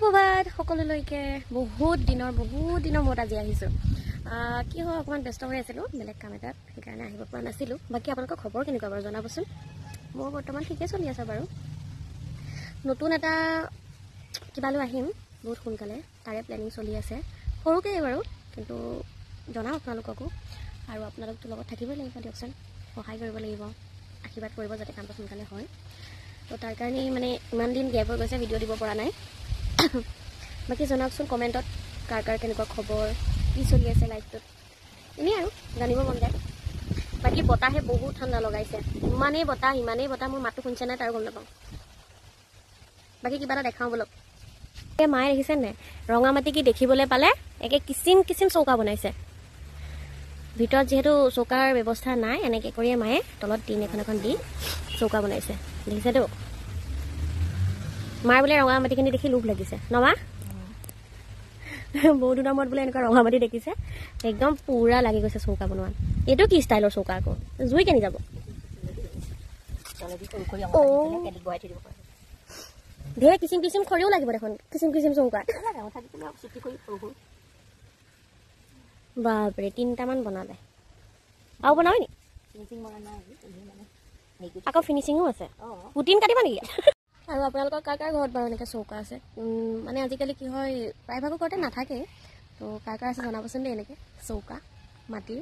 সুপ্ৰভাত সকলোলৈকে বহুত দিনৰ মূৰত আজি আহিছোঁ কি হয় অকণমান ব্যস্ত হৈ আছিলোঁ বেলেগ কাম এটাত সেইকাৰণে আহিব পৰা নাছিলোঁ বাকী আপোনালোকৰ খবৰ কেনেকুৱা বাৰু জনাবচোন মোৰ বৰ্তমান ঠিকে চলি আছে বাৰু নতুন এটা কিবা লৈ আহিম বহুত সোনকালে তাৰে প্লেনিং চলি আছে সৰুকে বাৰু কিন্তু জনাওঁ আপোনালোককো আৰু আপোনালোকটো লগত থাকিবই লাগিব দিয়কচোন সহায় কৰিব লাগিব আশীৰ্বাদ কৰিব যাতে কামটো সোনকালে হয় তো তাৰ কাৰণে মানে ইমান দিন গেপ হৈ গৈছে ভিডিঅ' দিব পৰা নাই বাকি জনাওকচোন কমেণ্টত কাৰ কেনেকুৱা খবৰ কি চলি আছে লাইফটোত এনেই আৰু জানিব মন যায় বাকী বতাহে বহুত ঠাণ্ডা লগাইছে ইমানেই বতাহ মোৰ মাতটো শুনিছে নাই তাৰ গম নাপাওঁ বাকী কিবা এটা দেখাওঁ বলক এই মায়ে দেখিছে নাই ৰঙা মাটি কি দেখিবলৈ পালে একে কিচিম চৌকা বনাইছে ভিতৰত যিহেতু চৌকাৰ ব্যৱস্থা নাই এনেকৈ কৰিয়ে মায়ে তলত টিন এখন দি চৌকা বনাইছে দেখিছেতো মাৰ বোলে ৰঙা মাটিখিনি দেখি লোভ লাগিছে নমা বহুত দিনৰ মূৰত বোলে এনেকুৱা ৰঙা মাটি দেখিছে একদম পুৰা লাগি গৈছে চৌকা বনোৱাত এইটো কি ষ্টাইলৰ চৌকা আকৌ জুই কেনি যাব ধেৰ কিচিম খৰিও লাগিব দেখোন কিচিম চৌকাত বাপৰে 3টামান বনালে আৰু বনাবি নি আকৌ ফিনিচিঙো আছে পুটিন কাটিবা নেকি আৰু আপোনালোকৰ কাৰ ঘৰত বাৰু এনেকৈ চৌকা আছে মানে আজিকালি কি হয় প্ৰায়ভাগৰ ঘৰতে নাথাকে তো কাৰ আছে জনাবচোন দেই এনেকৈ চৌকা মাটিৰ